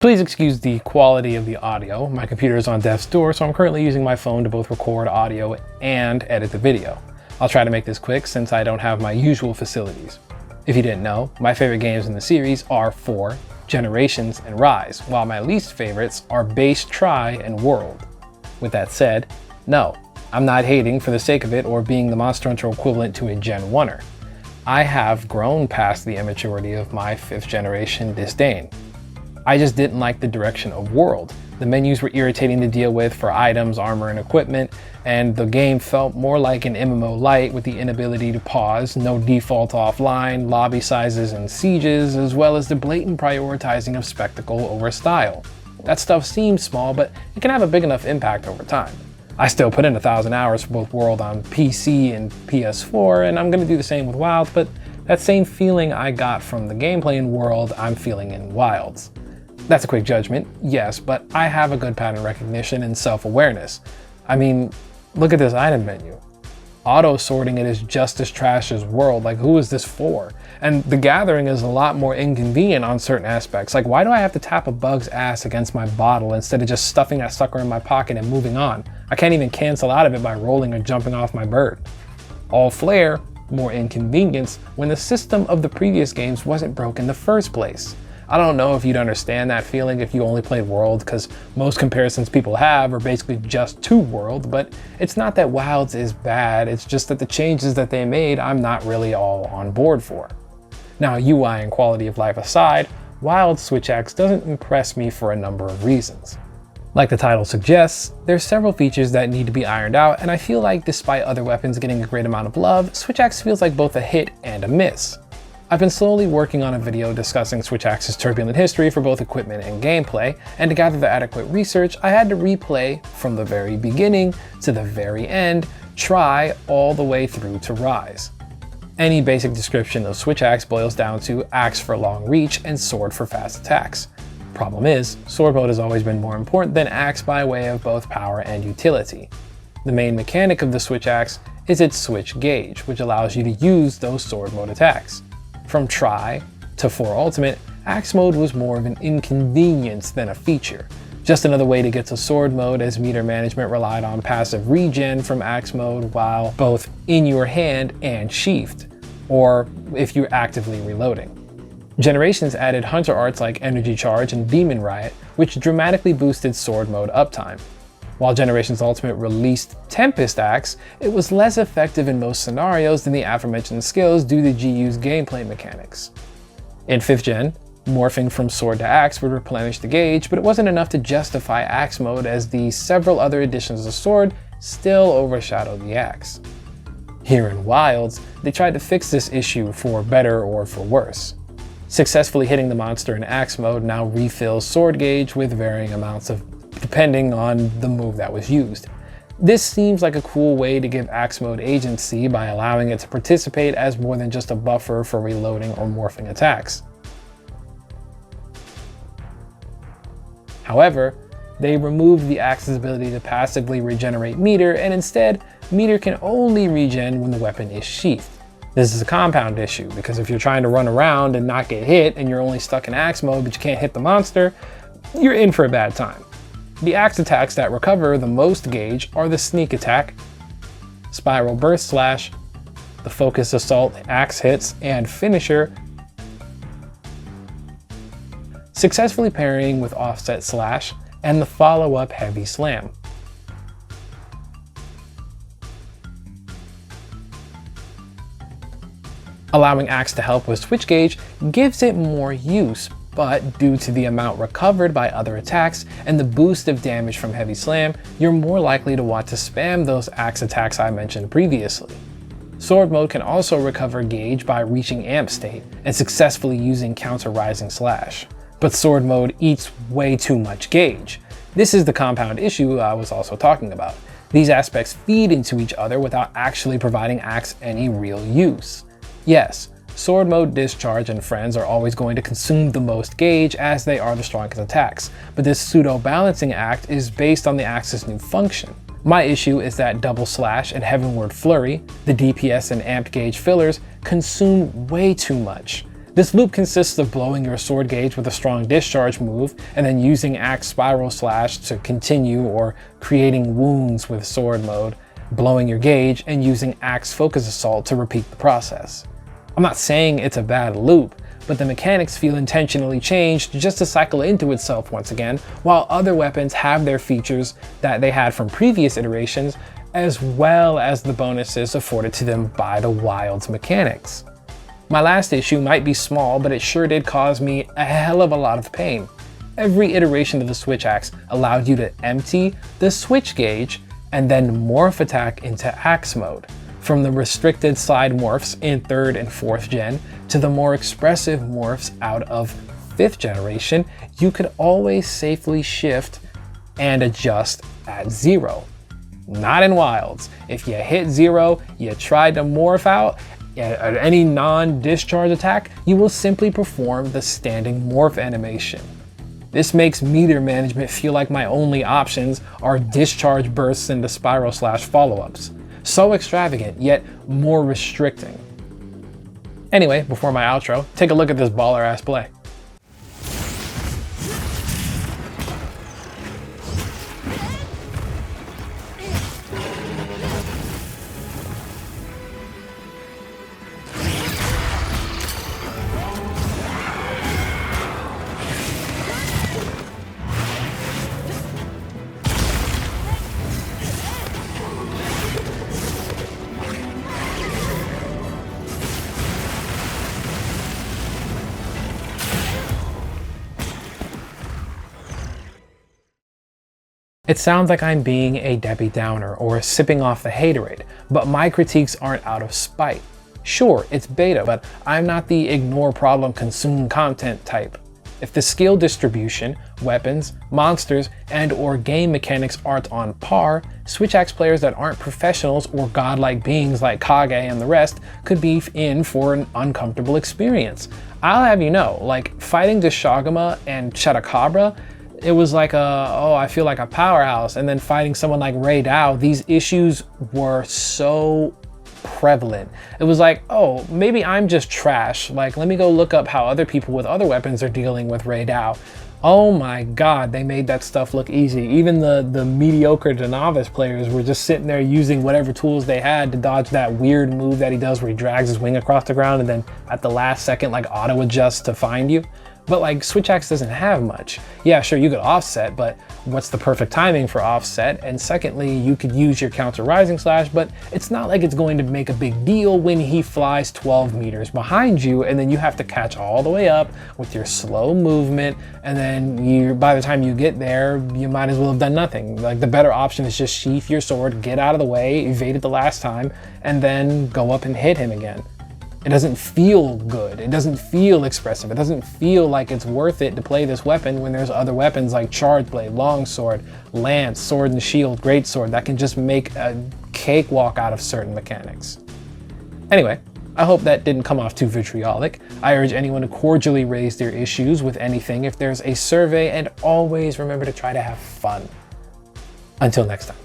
Please excuse the quality of the audio. My computer is on death's door, so I'm currently using my phone to both record audio and edit the video. I'll try to make this quick since I don't have my usual facilities. If you didn't know, my favorite games in the series are 4, Generations, and Rise, while my least favorites are Base, Try, and World. With that said, no, I'm not hating for the sake of it or being the Monster Hunter equivalent to a Gen 1er. I have grown past the immaturity of my 5th generation disdain. I just didn't like the direction of World. The menus were irritating to deal with for items, armor, and equipment, and the game felt more like an MMO light with the inability to pause, no default offline, lobby sizes and sieges, as well as the blatant prioritizing of spectacle over style. That stuff seems small, but it can have a big enough impact over time. I still put in 1,000 hours for both World on PC and PS4, and I'm going to do the same with Wilds, but that same feeling I got from the gameplay in World, I'm feeling in Wilds. That's a quick judgment, yes, but I have a good pattern recognition and self-awareness. I mean, look at this item menu. Auto-sorting it is just as trash as World, like who is this for? And the gathering is a lot more inconvenient on certain aspects, like why do I have to tap a bug's ass against my bottle instead of just stuffing that sucker in my pocket and moving on? I can't even cancel out of it by rolling or jumping off my bird. All flair, more inconvenience, when the system of the previous games wasn't broken in the first place. I don't know if you'd understand that feeling if you only played World, because most comparisons people have are basically just to World, but it's not that Wilds is bad, it's just that the changes that they made I'm not really all on board for. Now, UI and quality of life aside, Wilds Switch Axe doesn't impress me for a number of reasons. Like the title suggests, there's several features that need to be ironed out, and I feel like despite other weapons getting a great amount of love, Switch Axe feels like both a hit and a miss. I've been slowly working on a video discussing Switch Axe's turbulent history for both equipment and gameplay, and to gather the adequate research, I had to replay from the very beginning to the very end, try all the way through to Rise. Any basic description of Switch Axe boils down to axe for long reach and sword for fast attacks. Problem is, sword mode has always been more important than axe by way of both power and utility. The main mechanic of the Switch Axe is its switch gauge, which allows you to use those sword mode attacks. From Try to 4 Ultimate, Axe mode was more of an inconvenience than a feature. Just another way to get to sword mode, as meter management relied on passive regen from Axe mode while both in your hand and sheathed, or if you're actively reloading. Generations added hunter arts like Energy Charge and Demon Riot, which dramatically boosted sword mode uptime. While Generations Ultimate released Tempest Axe, it was less effective in most scenarios than the aforementioned skills due to GU's gameplay mechanics. In 5th Gen, morphing from sword to axe would replenish the gauge, but it wasn't enough to justify axe mode as the several other additions of sword still overshadowed the axe. Here in Wilds, they tried to fix this issue for better or for worse. Successfully hitting the monster in axe mode now refills sword gauge with varying amounts of depending on the move that was used. This seems like a cool way to give axe mode agency by allowing it to participate as more than just a buffer for reloading or morphing attacks. However, they removed the axe's ability to passively regenerate meter, and instead, meter can only regen when the weapon is sheathed. This is a compound issue, because if you're trying to run around and not get hit and you're only stuck in axe mode but you can't hit the monster, you're in for a bad time. The axe attacks that recover the most gauge are the Sneak Attack, Spiral Burst Slash, the Focus Assault axe hits, and Finisher, successfully parrying with Offset Slash, and the follow-up Heavy Slam. Allowing axe to help with switch gauge gives it more use, but due to the amount recovered by other attacks and the boost of damage from Heavy Slam, you're more likely to want to spam those axe attacks I mentioned previously. Sword mode can also recover gauge by reaching amp state and successfully using counter Rising Slash. But sword mode eats way too much gauge. This is the compound issue I was also talking about. These aspects feed into each other without actually providing axe any real use. Yes, sword mode, discharge, and friends are always going to consume the most gauge as they are the strongest attacks, but this pseudo-balancing act is based on the axe's new function. My issue is that Double Slash and Heavenward Flurry, the DPS and amped gauge fillers, consume way too much. This loop consists of blowing your sword gauge with a strong discharge move, and then using axe spiral slash to continue, or creating wounds with sword mode, blowing your gauge, and using axe focus assault to repeat the process. I'm not saying it's a bad loop, but the mechanics feel intentionally changed just to cycle into itself once again, while other weapons have their features that they had from previous iterations, as well as the bonuses afforded to them by the Wilds mechanics. My last issue might be small, but it sure did cause me a hell of a lot of pain. Every iteration of the switch axe allowed you to empty the switch gauge and then morph attack into axe mode. From the restricted slide morphs in 3rd and 4th gen to the more expressive morphs out of 5th generation, you could always safely shift and adjust at 0. Not in Wilds. If you hit 0, you tried to morph out, at any non-discharge attack, you will simply perform the standing morph animation. This makes meter management feel like my only options are discharge bursts and the spiral slash follow-ups. So extravagant, yet more restricting. Anyway, before my outro, take a look at this baller ass play. It sounds like I'm being a Debbie Downer or sipping off the haterade, but my critiques aren't out of spite. Sure, it's beta, but I'm not the ignore problem consume content type. If the skill distribution, weapons, monsters, and or game mechanics aren't on par, Switch Axe players that aren't professionals or godlike beings like Kage and the rest could be in for an uncomfortable experience. I'll have you know, like fighting Deshagama and Chupacabra, it was like I feel like a powerhouse. And then fighting someone like Rey Dau, these issues were so prevalent. It was like, oh, maybe I'm just trash. Like, let me go look up how other people with other weapons are dealing with Rey Dau. Oh my God, they made that stuff look easy. Even the mediocre to novice players were just sitting there using whatever tools they had to dodge that weird move that he does where he drags his wing across the ground and then at the last second, like auto adjusts to find you. But like Switch Axe doesn't have much. Yeah, sure, you could offset, but what's the perfect timing for offset? And secondly, you could use your counter rising slash, but it's not like it's going to make a big deal when he flies 12 meters behind you and then you have to catch all the way up with your slow movement. And then by the time you get there, you might as well have done nothing. Like the better option is just sheath your sword, get out of the way, evade it the last time, and then go up and hit him again. It doesn't feel good. It doesn't feel expressive. It doesn't feel like it's worth it to play this weapon when there's other weapons like Charge Blade, Longsword, Lance, Sword and Shield, Greatsword that can just make a cakewalk out of certain mechanics. Anyway, I hope that didn't come off too vitriolic. I urge anyone to cordially raise their issues with anything if there's a survey, and always remember to try to have fun. Until next time.